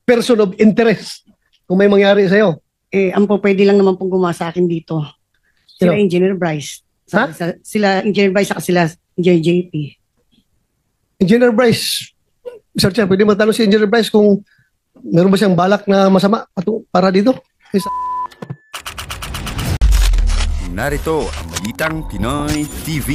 person of interest kung may mangyari sa'yo. Ang po pwede lang naman pong gumawa sa akin dito. Sila Sino? Engineer Bryce. Ha? Sila Engineer Bryce at sila Engineer JP. Engineer Bryce, Mr. Chair, pwede matanong si Engineer Bryce kung meron ba siyang balak na masama para dito? Narito ang Balitang Pinoy TV.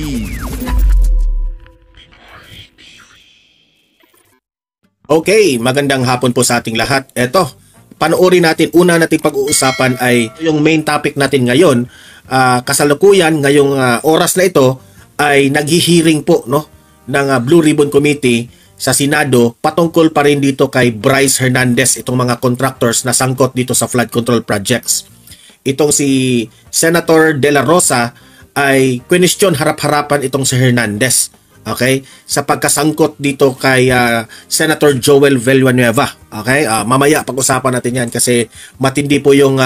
Okay, magandang hapon po sa ating lahat. Eto, panoorin natin, una nating pag-uusapan ay yung main topic natin ngayon. Kasalukuyan, ngayong oras na ito ay naghihiring po ng Blue Ribbon Committee sa Senado patungkol pa rin dito kay Bryce Hernandez, itong mga contractors na sangkot dito sa flood control projects. Itong si Senator De La Rosa ay question harap-harapan itong si Hernandez. Okay? Sa pagkasangkot dito kay Senator Joel Villanueva. Okay? Mamaya pag-usapan natin yan kasi matindi po yung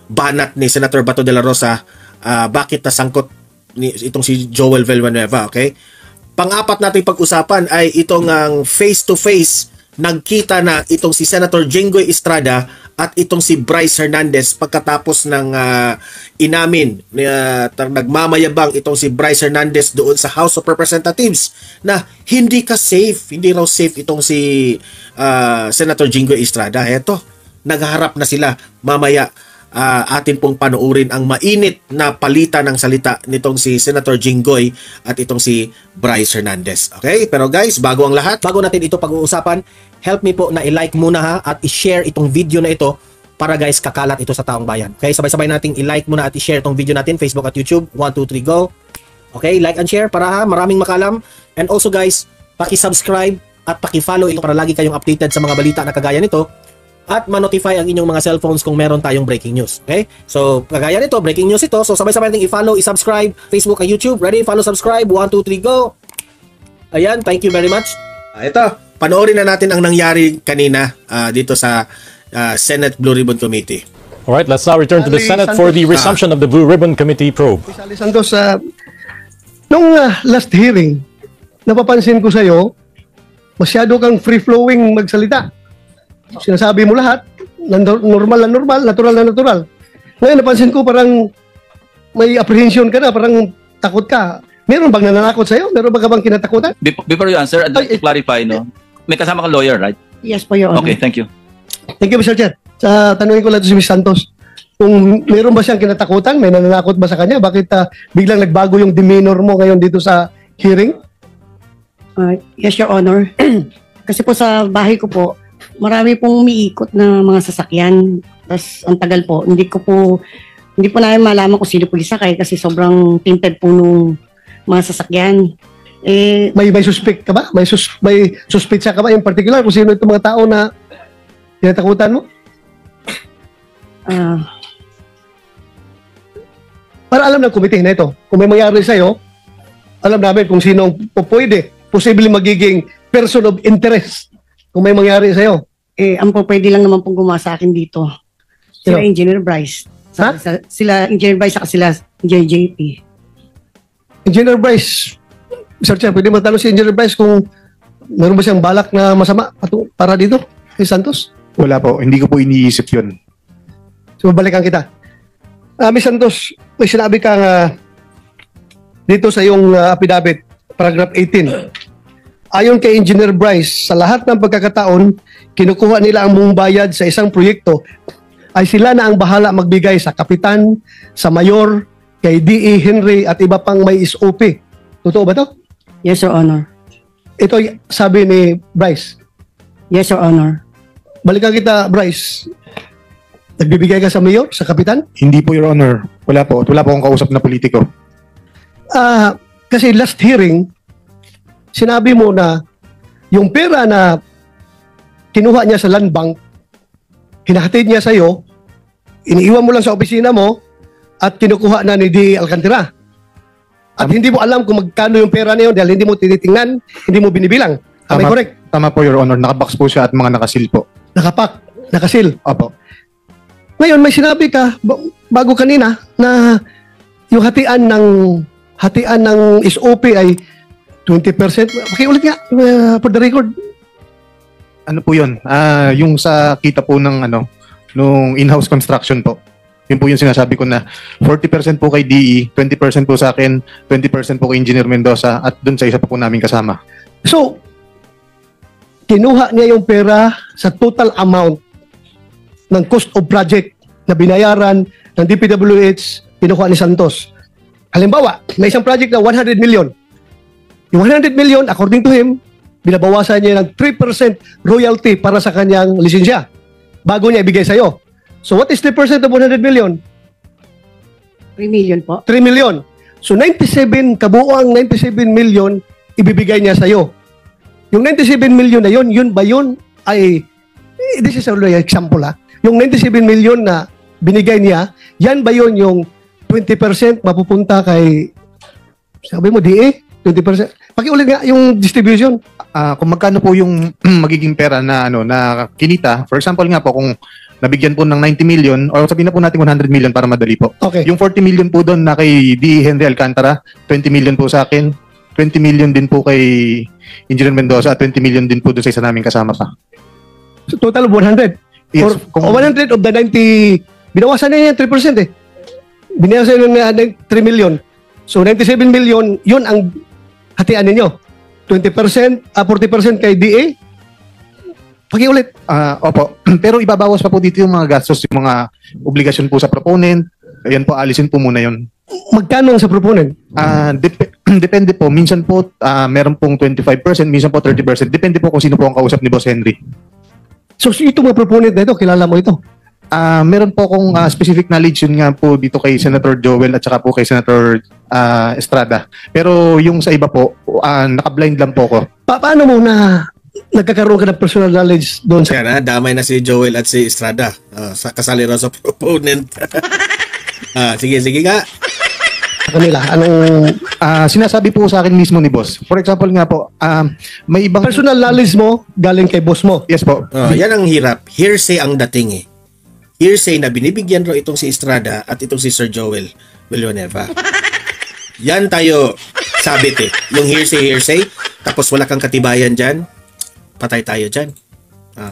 banat ni Senator Bato de la Rosa. Bakit nasangkot itong si Joel Villanueva. Okay? Pang-apat natin pag-usapan ay itong face-to-face nagkita na itong si Senator Jinggoy Estrada at itong si Bryce Hernandez pagkatapos ng inamin nagmamayabang itong si Bryce Hernandez doon sa House of Representatives na hindi raw safe itong si Senator Jinggoy Estrada. Eto, naghaharap na sila. Mamaya atin pong panoorin ang mainit na palitan ng salita nitong si Senator Jinggoy at itong si Bryce Hernandez. Okay? Pero guys, bago ang lahat, bago natin ito pag-uusapan, help me po na i-like muna ha at i-share itong video na ito para guys kakalat ito sa taong bayan. Okay? Sabay-sabay nating i-like muna at i-share itong video natin, Facebook at YouTube. 1, 2, 3, go! Okay? Like and share para maraming makalam. And also guys, paki-subscribe at paki-follow ito para lagi kayong updated sa mga balita na kagaya nito at ma-notify ang inyong mga cellphones kung meron tayong breaking news. Okay? So, kagaya nito, breaking news ito. So, sabay-sabay natin i-follow, i-subscribe, Facebook at YouTube. Ready? Follow, subscribe. 1, 2, 3, go! Ayan, thank you very much. Ito, panoorin na natin ang nangyari kanina dito sa Senate Blue Ribbon Committee. Alright, let's now return to the Senate for the resumption of the Blue Ribbon Committee probe. Sally Santos, nung last hearing, napapansin ko sa'yo, masyado kang free-flowing magsalita. Sinasabi mo lahat, normal na normal, natural na natural. Ngayon, napansin ko parang may apprehension ka na, parang takot ka. Meron bang nananakot sa'yo? Meron bang kinatakutan? Before you answer, I'd like to clarify, may kasama kang lawyer, right? Yes po, Your Honor. Okay, thank you. Thank you, Mr. Chair. Tanungin ko lang ito si Ms. Santos. Kung meron ba siyang kinatakutan, may nananakot ba sa kanya? Bakit biglang nagbago yung demeanor mo ngayon dito sa hearing? Yes, Your Honor. Kasi po sa bahay ko po, marami pong umiikot na mga sasakyan. Tapos ang tagal po, hindi po namin malaman kung sino po isakay kasi sobrang tinted po nung mga sasakyan. May suspect ka ba? May suspect ka ba in particular kung sino itong mga tao na tinatakutan mo? Para alam ng komite na ito, kung may mangyari sa'yo, alam namin kung sino posibleng magiging person of interest kung may mangyari sa'yo. Ang po pwede lang naman pong gumawa sa akin dito. Sila Sino? Engineer Bryce. Ha? Sila Engineer Bryce at sila Engineer JP. Engineer Bryce, Mr. Chair, pwede matanong si Engineer Bryce kung meron ba siyang balak na masama para dito kay Santos? Wala po, hindi ko po iniisip yun. So, balikan kita. Ms. Santos, may sinabi ka dito sa iyong affidavit, paragraph 18. Ayon kay Engineer Bryce, sa lahat ng pagkakataon, kinukuha nila ang buong bayad sa isang proyekto ay sila na ang bahala magbigay sa kapitan, sa mayor, kay D.E. Henry at iba pang may SOP. Totoo ba to? Yes, Your Honor. Ito sabi ni Bryce. Yes, Your Honor. Balikan kita, Bryce. Nagbibigay ka sa mayor, sa kapitan? Hindi po, Your Honor. Wala po akong kausap na politiko. Kasi last hearing, sinabi mo na yung pera na kinuha niya sa land bank, hinahatid niya sa iyo, iniiwan mo lang sa opisina mo at kinukuha na ni D. Alcantara. At hindi mo alam kung magkano yung pera na yun dahil hindi mo tinitingnan, hindi mo binibilang. Am I correct? Tama po, Your Honor. Nakabox po siya at mga nakasil po. Nakapak, nakasil. Opo. Ngayon, may sinabi ka bago kanina na yung hatian ng SOP ay 20%. Pakiulit nga for the record. Ano po yun? Yung sa kita po ng nung in-house construction po. Yun po yung sinasabi ko na 40% po kay DE, 20% po sa akin, 20% po kay Engineer Mendoza, at dun sa isa pa po namin kasama. So, kinuha niya yung pera sa total amount ng cost of project na binayaran ng DPWH, kinuha ni Santos. Halimbawa, may isang project na 100 million. Yung 100 million, according to him, binabawasan niya ng 3% royalty para sa kanyang lisensya bago niya ibigay sa'yo. So what is 3% of 100 million? 3 million po. 3 million. So 97, kabuoang 97 million, ibibigay niya sa'yo. Yung 97 million na yun ba yun ay, this is only an example ha, yung 97 million na binigay niya, yan ba yun yung 20% mapupunta kay, sabi mo, DA? 20%? Pakiulit nga yung distribution. Kung magkano po yung magiging pera na na kinita, for example nga po, kung nabigyan po ng 90 million, o sabihin na po natin 100 million para madali po. Okay. Yung 40 million po doon na kay D. Henry Alcantara, 20 million po sa akin, 20 million din po kay Engineer Mendoza, at 20 million din po doon sa isa namin kasama pa. So total of 100. Yes, Or 100 of the 90, binawasan na yan 3% eh. Binawasan na 3 million. So 97 million, yun ang hatian ninyo. 20%, 40% kay DA. Pakiulit. Opo. Pero ibabawas pa po dito yung mga gastos, yung mga obligasyon po sa proponent. Ayan po, alisin po muna yun. Magkano ang sa proponent? Depende po. Minsan po, meron pong 25%, minsan po 30%. Depende po kung sino po ang kausap ni Boss Henry. So ito mga proponent na ito, kilala mo ito? Meron po akong specific knowledge yun nga po dito kay Senator Joel at saka po kay Senator Estrada. Pero yung sa iba po, naka-blind lang po ko. Paano mo na nagkakaroon ka ng personal knowledge doon sa... Kaya na, damay na si Joel at si Estrada. Sa kasali raw sa proponent. Sige nga. kanila? Anong Sinasabi po sa akin mismo ni boss. For example nga po, may ibang... personal knowledge mo galing kay boss mo? Yes po. Yan ang hirap. Hearsay ang dating eh. Hearsay na binibigyan raw itong si Estrada at itong si Sir Joel Villanueva. Yan tayo sabit eh. Yung hearsay, tapos wala kang katibayan dyan, patay tayo dyan.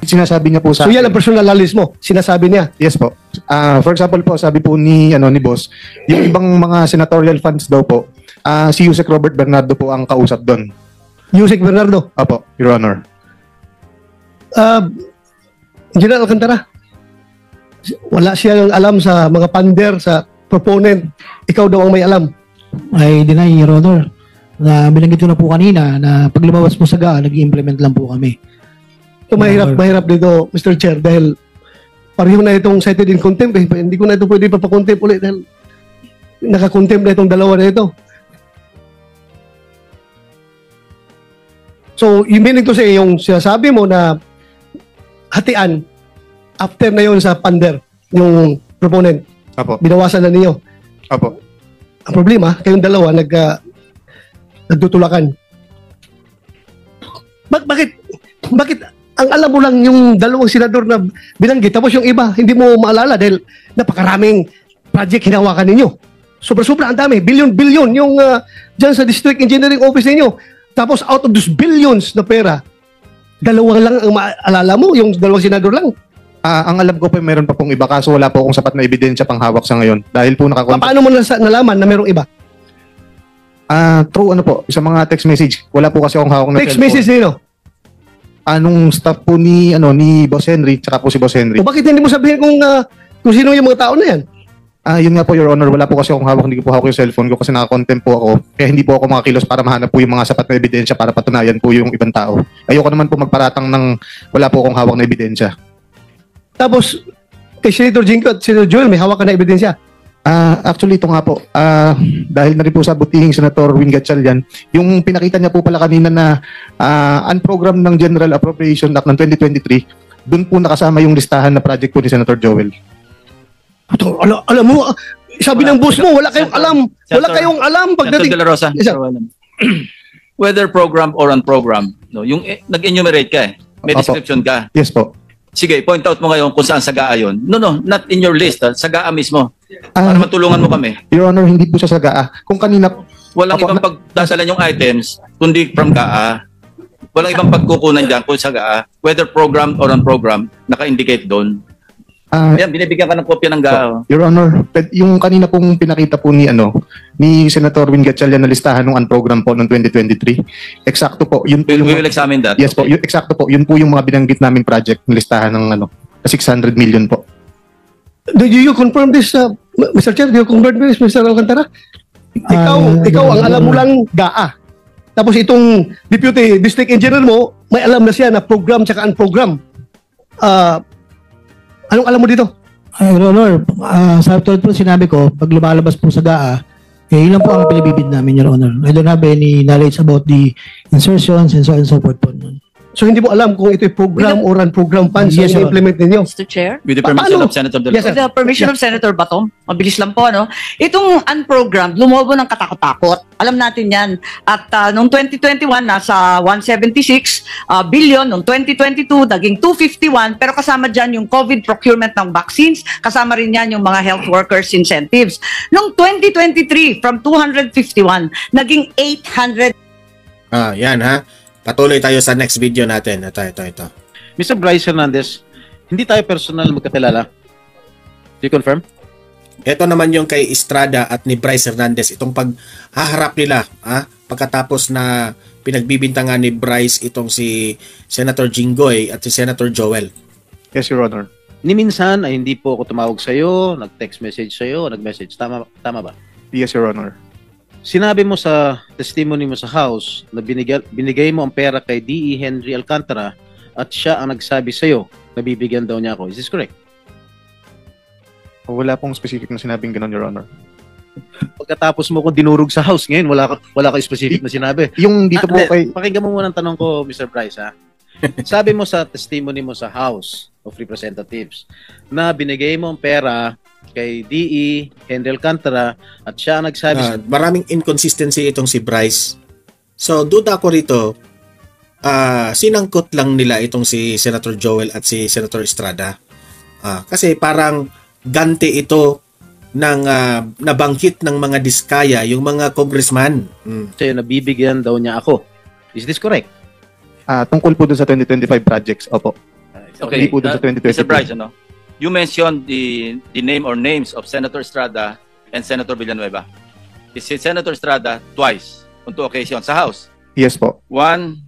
Sinasabi niya po sa So yan ang personal knowledge mo, sinasabi niya. Yes po. For example po, sabi po ni boss, yung ibang mga senatorial funds daw po, si Yusek Robert Bernardo po ang kausap doon. Yusek Bernardo. Opo, Your Honor. General Alcantara, wala siyang alam sa mga pander, sa proponent. Ikaw daw ang may alam. I deny, Your Honor, na binanggit ko na po kanina na pag lumabas po sa GA, nag-implement lang po kami. So mahirap dito, Mr. Chair, dahil pareho na itong cited in contempt. Hindi ko na ito pwede papakontempt ulit dahil nakakontempt na itong dalawa na ito. So, yung meaning to say, yung sinasabi mo na hatian, after na yun sa pander, yung proponent, Opo. binawasan na niyo. Opo. Ang problema, kayong dalawa nagtutulakan. Bakit ang alam mo lang yung dalawang senador na binanggit, tapos yung iba hindi mo maalala dahil napakaraming project hinawakan ninyo. Sobra-sobra ang dami, billion-billion yung dyan sa District Engineering Office ninyo. Tapos out of those billions na pera, dalawa lang ang maalala mo, yung dalawang senador lang. Ang alam ko po, meron pa pong iba, kaso wala po akong sapat na ebidensya pang hawak sa ngayon. Dahil po Paano mo nalaman na merong iba? Through sa mga text message. Wala po kasi akong hawak na Text message nino? Anong staff po ni Boss Henry, tsaka po si Boss Henry. O bakit hindi mo sabihin kung sino yung mga tao na yan? Yun nga po, Your Honor, wala po kasi akong hawak, hindi ko po hawak yung cellphone ko kasi naka-contempt po ako. Kaya hindi po ako makakilos para mahanap po yung mga sapat na ebidensya para patunayan po yung ibang tao. Ayoko naman po magparatang ng wala po akong hawak na ebidensya. Tapos, kay Senator Jinko at Senator Joel, may hawak ka na ebidensya. Actually, ito nga po, dahil na rin po sa butihing Senator Win Gatchalian, yung pinakita niya po pala kanina na unprogrammed ng General Appropriation Act ng 2023, doon po nakasama yung listahan na project po ni Senator Joel. Alam mo, sabi ng boss mo, wala kayong alam. Wala kayong alam pagdating. Senator De La Rosa, whether program or unprogram, yung nag-enumerate ka may Opo. description ka. Yes po. Sige, point out mo ngayon kung saan sa GA yun. No, not in your list, sa GA mismo. Para matulungan mo kami. Your Honor, hindi po siya sa GAA. Kung kanina, Walang Opo, ibang pagdasalan yung items, kundi from GA. Walang ibang pagkukunan dyan kung sa GAA, whether program or on-program, naka-indicate doon. Ayan, binibigyan ka ng kopya ng GAA. Your Honor, yung kanina pong pinakita po ni Senator Win Gatchalian na listahan ng unprogram po noong 2023, eksakto po, yun po We yung... will examine that. Yes po, Okay. eksakto po, yun po yung mga binanggit naming project na listahan ng 600 million po. Do you confirm this, Mr. Chair? Do you confirm this, Mr. Alcantara? Ikaw ang alam mo lang GAA. Tapos itong Deputy District Engineer mo, may alam na siya na program tsaka unprogram. Anong alam mo dito? Your Honor, sa tulad po sinabi ko, pag lumalabas po sa GAA, ilan po ang pinibibid namin, Your Honor. I don't have any knowledge about the insertions and so on and so forth po. So hindi mo alam kung ito'y program or unprogram funds Yes, ang sir. implement ninyo. Mr. Chair? With the permission Paano? of Senator De La Yes, Torre. sir. With the permission of Senator Bato, mabilis lang po, ano? Itong unprogrammed, lumobo ng katakot-takot. Alam natin yan. At noong 2021, nasa 176 billion. Noong 2022, naging 251. Pero kasama dyan yung COVID procurement ng vaccines. Kasama rin yan yung mga health workers incentives. Noong 2023, from 251, naging 800. Yan ha. Patuloy tayo sa next video natin. Ito. Mr. Bryce Hernandez, hindi tayo personal magkakilala. Do you confirm? Ito naman yung kay Estrada at ni Bryce Hernandez. Itong paghaharap nila pagkatapos na pinagbibintangan ni Bryce itong si Senator Jinggoy at si Senator Joel. Yes, Your Honor. Ni minsan ay hindi po ako tumawag sa iyo, nag-text message sa iyo, nag-message. Tama ba? Yes, Your Honor. Sinabi mo sa testimony mo sa House na binigay mo ang pera kay D.E. Henry Alcantara at siya ang nagsabi sa iyo na bibigyan daw niya ako. Is this correct? Wala pong specific na sinabing ganun, Your Honor. Pagkatapos mo ko dinurog sa House ngayon, wala ka specific na sinabi. Yung dito po kay... Pakinggan mo muna ang tanong ko, Mr. Bryce, ha? Sabi mo sa testimony mo sa House of Representatives na binigay mo ang pera kay D.E. Henry Alcantara at siya ang nagsabi Maraming inconsistency itong si Bryce. So, duda ko rito, sinangkot lang nila itong si Senator Joel at si Senator Estrada. Kasi parang ganti ito ng nabangkit ng mga diskaya, yung mga congressman. sa'yo na bibigyan daw niya ako. Is this correct? Tungkol po dun sa 2025 projects, opo. Okay, Hindi po dun sa 2022. Mr. Bryce, you mentioned the name or names of Senator Estrada and Senator Villanueva. Si Senator Estrada twice on 2 occasions sa House. Yes po. One,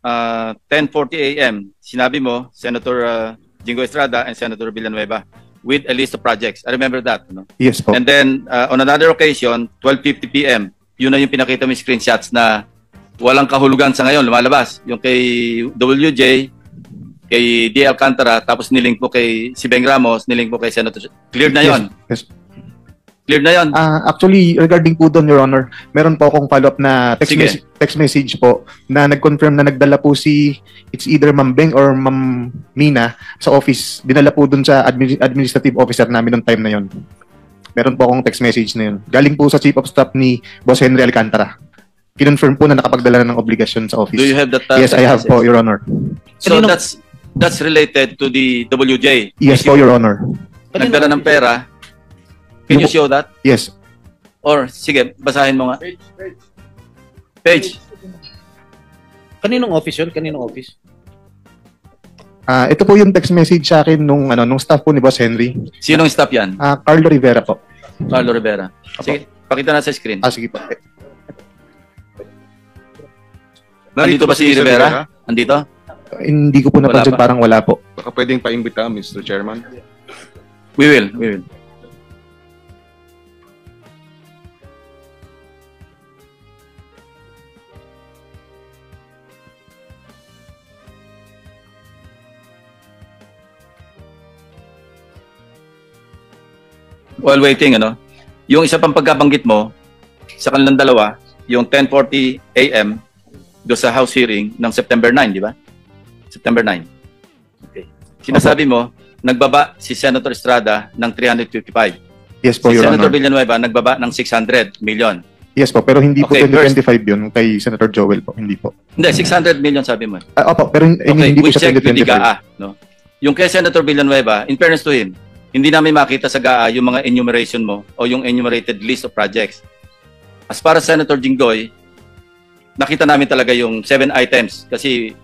10:40 a.m. Sinabi mo, Senator Jingo Estrada and Senator Villanueva with a list of projects. I remember that. Yes po. And then, on another occasion, 12:50 p.m., yun na yung pinakita mo yung screenshots na walang kahulugan sa ngayon, lumalabas. Yung kay WJ, kay D. Alcantara, tapos nilink mo kay si Beng Ramos, nilink mo kay Senator. Clear na yon. Yes. Clear na yon. Actually, regarding po doon, Your Honor, meron po akong follow-up na text message po na nag-confirm na nagdala po it's either Ma'am Beng or Ma'am Mina sa office. Dinala po doon sa administrative officer namin noong time na yon. Meron po akong text message na yun. Galing po sa Chief of Staff ni Boss Henry Alcantara. Kinonfirm po na nakapagdala ng obligasyon sa office. Do you have that? Yes, I have po, Your Honor. So that's related to the WJ. Yes po, Your Honor. Nagdala ng pera. Can you show that? Yes. Or, sige, basahin mo nga. Page. Kaninong office yun? Kaninong office? Ito po yung text message sa akin nung staff po ni Boss Henry. Sinong staff yan? Carlo Rivera po. Carlo Rivera. Sige, pakita na sa screen. Sige po. Nandito ba si Rivera? Andito? Hindi ko po napansin, parang wala po. Baka pwedeng paimbita, Mr. Chairman. We will. While waiting, yung isa pang pagkabanggit mo, sa kanilang dalawa, yung 10:40 a.m. do sa House hearing ng September 9, di ba? September 9. Okay. Sinasabi mo, nagbaba si Senator Estrada ng 355. Yes po, Si Your Senator Honor. Villanueva nagbaba ng 600 million. Yes po, pero hindi po Okay, 2025 yun kay Senator Joel po, hindi po. Hindi, 600 million sabi mo. Opo, pero Okay, hindi we po sa check with the 2025. GAA. No? Yung kay Senator Villanueva, in fairness to him, hindi namin makita sa GAA yung mga enumeration mo o yung enumerated list of projects. As para Senator Jinggoy, nakita namin talaga yung 7 items kasi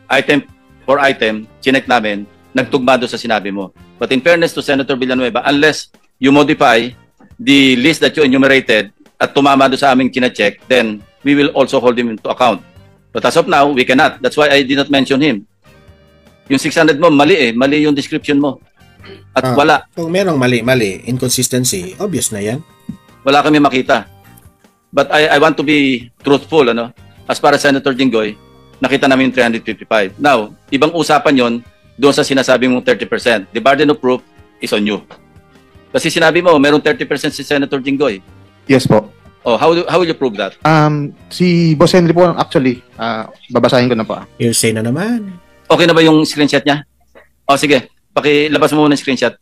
item for item, chinek namin, nagtugma doon sa sinabi mo. But in fairness to Senator Villanueva, unless you modify the list that you enumerated at tumama doon sa aming chinecheck, then we will also hold him into account. But as of now, we cannot. That's why I did not mention him. Yung 600 mo, mali mali yung description mo. At wala. Kung merong mali, inconsistency, obvious na yan. Wala kami makita. But I want to be truthful, ano? As para Senator Jinggoy, nakita namin yung 355. Now, ibang usapan yon doon sa sinasabi mong 30%. The burden of proof is on you. Kasi sinabi mo, meron 30% si Senator Jinggoy. Yes po. Oh, how will you prove that? Si Boss Henry po actually, babasahin ko na po. Hearsay na naman. Okay na ba yung screenshot niya? Oh, sige. Pakilabas mo muna yung screenshot.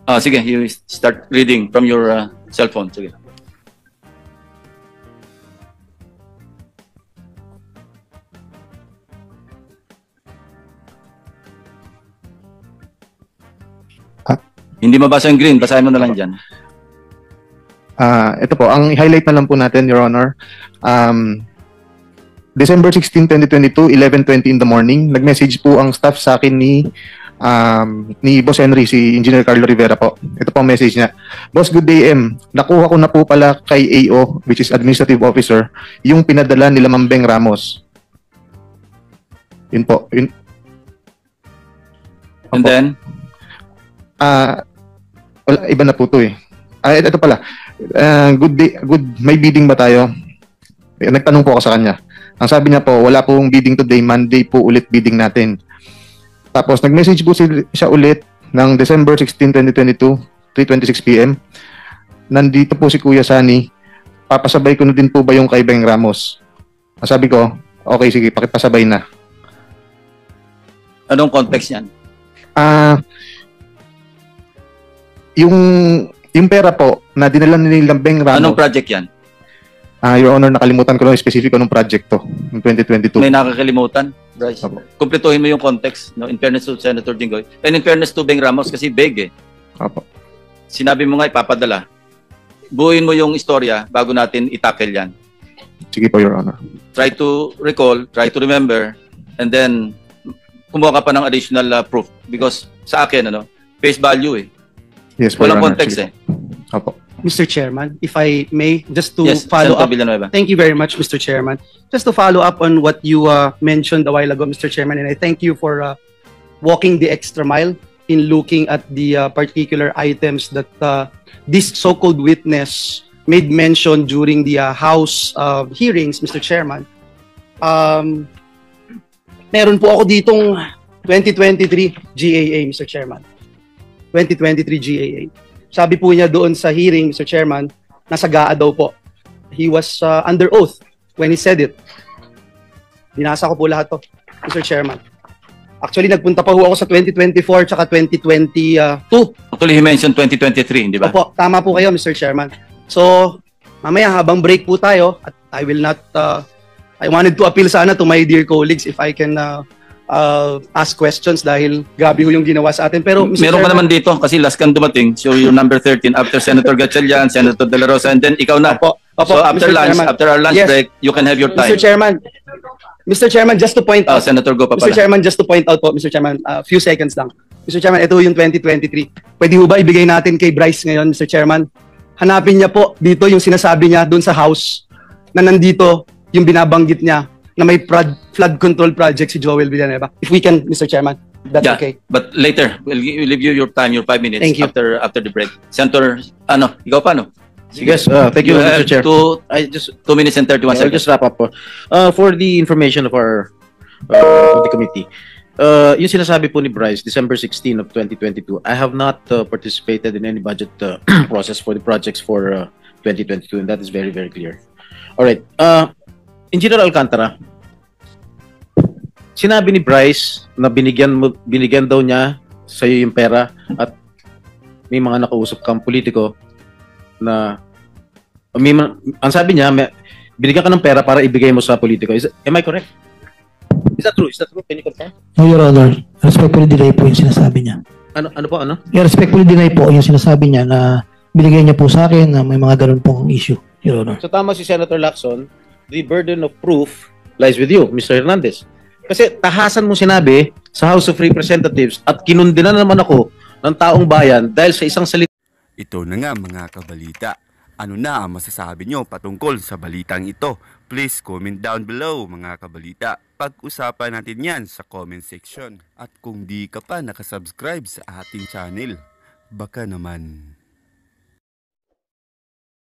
Oh, sige. You start reading from your cell phone. Sige. Hindi mabasa yung green. Basahin mo na lang dyan. Ito po, ang highlight na lang po natin, Your Honor. December 16, 2022, 11:20 in the morning, nag-message po ang staff sa akin ni Boss Henry, si Engineer Carlo Rivera po. Ito po ang message niya. Boss, good day, M. Nakuha ko na po pala kay AO, which is Administrative Officer, yung pinadala nila Ma'am Beng Ramos. Yun po. Yun. And then? Wala, iba na po to eh. Ito pala. Good day, may bidding ba tayo? Nagtanong po ako sa kanya. Ang sabi niya po, wala pong bidding today, Monday po ulit bidding natin. Tapos nag-message po siya ulit ng December 16, 2022, 3:26 PM. Nandito po si Kuya Sani. Papasabay ko na din po ba yung kay Beng Ramos? Sabi ko, okay, sige, pakipasabay na. Anong context yan? Yung pera po na dinala nila Beng Ramos. Anong project yan? Your Honor, nakalimutan ko lang specific anong project to, ng 2022. May nakakalimutan, Bryce. Kumpletuhin mo yung context, no? In fairness to Senator Jinggoy. And in fairness to Beng Ramos, kasi vague eh. Opo. Sinabi mo nga ipapadala. Buuin mo yung istorya bago natin itackle yan. Sige po, Your Honor. Try to recall, try to remember, and then kumuha ka pa ng additional proof. Because sa akin, face value eh. Yes, po, walang Your Honor. context Sige. eh. Opo. Mr. Chairman, if I may, just to Yes, follow Senator up. Villanueva. Thank you very much, Mr. Chairman. Just to follow up on what you mentioned a while ago, Mr. Chairman, and I thank you for walking the extra mile in looking at the particular items that this so-called witness made mention during the House hearings, Mr. Chairman. Meron po ako ditong 2023 GAA, Mr. Chairman. 2023 GAA. Sabi po niya doon sa hearing, Mr. Chairman, nasa GAA daw po. He was under oath when he said it. Binasa ko po lahat to, Mr. Chairman. Actually, nagpunta pa ho ako sa 2024 tsaka 2022. Actually, he mentioned 2023, di ba? Opo, tama po kayo, Mr. Chairman. So, mamaya habang break po tayo, at I will not, I wanted to appeal sana to my dear colleagues if I can ask questions dahil grabe ho yung ginawa sa atin. Pero Mr. Meron ka Chairman, naman dito kasi last kang dumating. So you're number 13 after Senator Gatchalian, Senator De La Rosa, and then ikaw na. Opo, So after Mr. lunch, Chairman. after our lunch Yes. break, you can have your time. Mr. Chairman, just to point out, Senator, go pa Mr. pala. Chairman, just to point out po, Mr. Chairman, few seconds lang. Mr. Chairman, ito yung 2023. Pwede ho ba ibigay natin kay Bryce ngayon, Mr. Chairman? Hanapin niya po dito yung sinasabi niya doon sa House na nandito yung binabanggit niya na may flood control project si Joel Villanueva. If we can, Mr. Chairman, that's Yeah, okay. but later, we'll leave you your time, your 5 minutes Thank you. after the break. Senator, ikaw pa, no? Yes, thank you, have Mr. Chair. 2 minutes and 31 I'll seconds. just wrap up po. For the information of our of the committee, yung sinasabi po ni Bryce, December 16 of 2022, I have not participated in any budget process for the projects for 2022, and that is very, very clear. All right. Engineer Alcantara, sinabi ni Bryce na binigyan daw niya sa iyo yung pera at may mga nakausap kang politiko na ang sabi niya, binigyan ka ng pera para ibigay mo sa politiko. Am I correct? Is that true? Is that true? Can you confirm? No, Your Honor. Respectfully delay po yung sinasabi niya. Ano po, ano? I-respectfully deny po yung sinasabi niya na binigay niya po sa akin na may mga ganun pong issue, Your Honor. So tama si Senator Lacson, the burden of proof lies with you, Mr. Hernandez. Kasi tahasan mo sinabi sa House of Representatives at kinundina naman ako ng taong bayan dahil sa isang salita. Ito na nga mga kabalita. Ano na ang masasabi nyo patungkol sa balitang ito? Please comment down below mga kabalita. Pag-usapan natin yan sa comment section. At kung di ka pa nakasubscribe sa ating channel, baka naman